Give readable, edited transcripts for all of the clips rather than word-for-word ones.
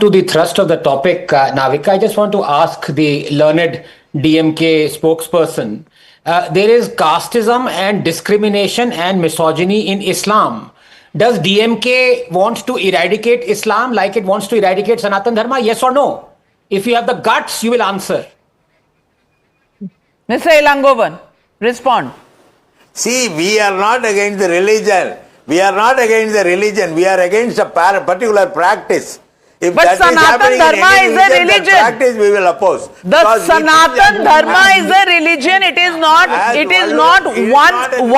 to the thrust of the topic, Navika, I just want to ask the learned DMK spokesperson. There is casteism and discrimination and misogyny in Islam. Does DMK want to eradicate Islam like it wants to eradicate Sanatan Dharma? Yes or no? If you have the guts, you will answer. Mr. Elangovan, respond. See, we are not against the religion. We are not against the religion. We are against a particular practice. If but that Sanatan is Dharma is a religion. Practice we will oppose. The Sanatan Dharma is a religion. It is not. It is not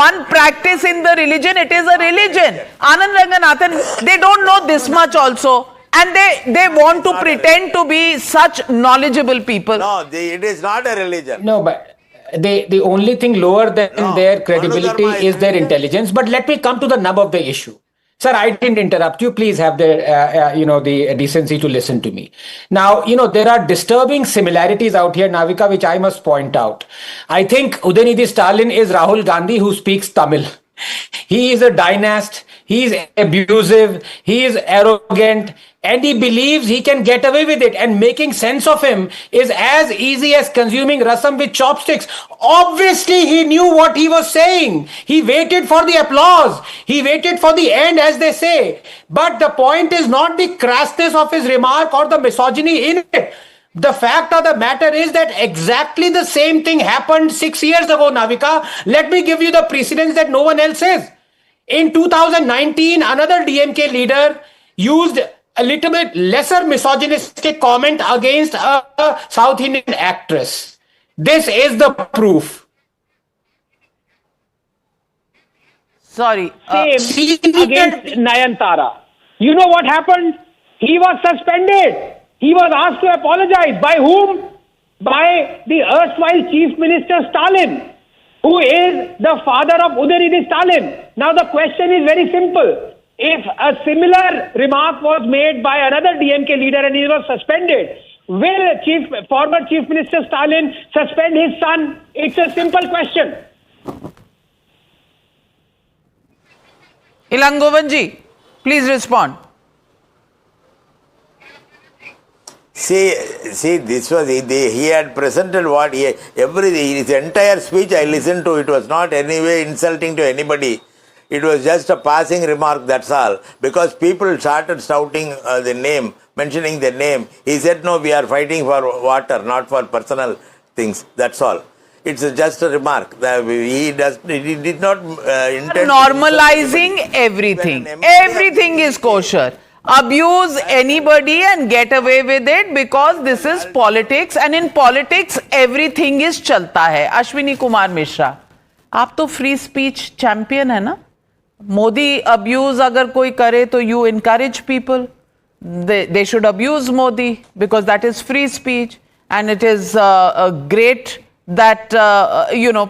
one practice in the religion. It is a religion. Anand Ranganathan, they don't know this much also. And they want to pretend to be such knowledgeable people. No, it is not a religion. No, but the only thing lower than their credibility is their intelligence. But let me come to the nub of the issue. Sir, I didn't interrupt you. Please have the decency to listen to me. Now, there are disturbing similarities out here, Navika, which I must point out. I think Udaynidhi Stalin is Rahul Gandhi who speaks Tamil. He is a dynast. He is abusive. He is arrogant. And he believes he can get away with it. And making sense of him is as easy as consuming rasam with chopsticks. Obviously, he knew what he was saying. He waited for the applause. He waited for the end, as they say. But the point is not the crassness of his remark or the misogyny in it. The fact of the matter is that exactly the same thing happened 6 years ago, Navika. Let me give you the precedence that no one else is. In 2019, another DMK leader used a little bit lesser misogynistic comment against a South Indian actress. This is the proof. Sorry. Same against Nayantara. You know what happened? He was suspended. He was asked to apologize. By whom? By the erstwhile Chief Minister Stalin, who is the father of Udaynidhi Stalin. Now the question is very simple. If a similar remark was made by another DMK leader and he was suspended, will former Chief Minister Stalin suspend his son? It's a simple question. Elangovanji, please respond. See, this was, he had presented what his entire speech I listened to. It was not anyway insulting to anybody. It was just a passing remark, that's all. Because people started shouting the name, mentioning the name. He said, no, we are fighting for water, not for personal things. That's all. It's just a remark. He did not intend normalizing everything. Everything is kosher. Abuse anybody and get away with it because this is politics, and in politics everything is चलता है. Ashwini Kumar Mishra, आप तो free speech champion है ना? Modi abuse अगर कोई करे तो you encourage people. They should abuse Modi because that is free speech, and it is great that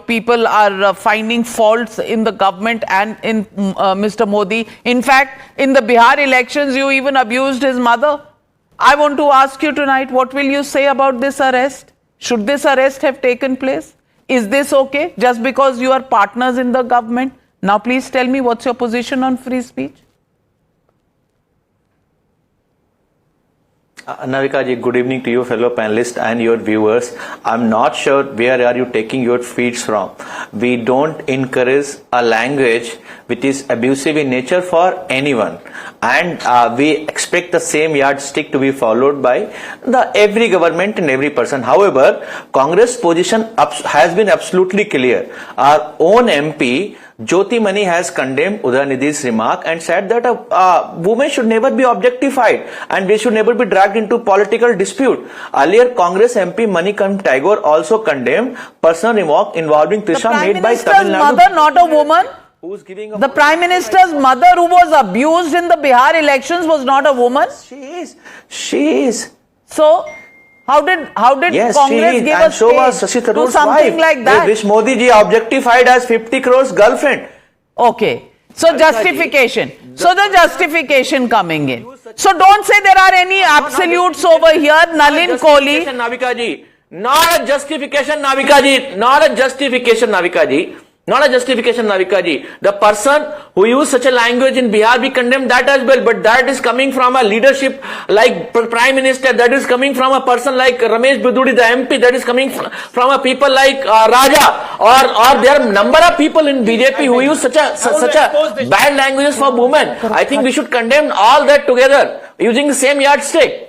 people are finding faults in the government and in Mr. Modi. In fact, in the Bihar elections, you even abused his mother. I want to ask you tonight, what will you say about this arrest? Should this arrest have taken place? Is this okay just because you are partners in the government? Now please tell me, what's your position on free speech? Navika ji, good evening to you fellow panelists and your viewers. I'm not sure where are you taking your feeds from. We don't encourage a language which is abusive in nature for anyone, and we expect the same yardstick to be followed by every government and every person. However, Congress position has been absolutely clear. Our own MP Jyoti Mani has condemned Udaynidhi's remark and said that a woman should never be objectified and they should never be dragged into political dispute. Earlier, Congress MP Manikant Tagore also condemned personal remark involving Trisha made by Tamil Nadu. The Prime Minister's mother, not a woman. Who's giving the Prime Minister's mother who was abused in the Bihar elections was not a woman. She is. So, how did yes, Congress give a space to something like that? Which Modi ji objectified as 50 crores girlfriend. Okay. So justification. So the justification coming in. So don't say there are any absolutes over here. Nalin Kohli. Navika ji. Not a justification, Navika ji. Not a justification, Navika ji. Not a justification, Navika ji. The person who used such a language in Bihar, we condemn that as well. But that is coming from a leadership like Prime Minister. That is coming from a person like Ramesh Biduri, the MP. That is coming from a people like Raja. Or there are number of people in BJP who use such a bad languages for women. I think we should condemn all that together using the same yardstick.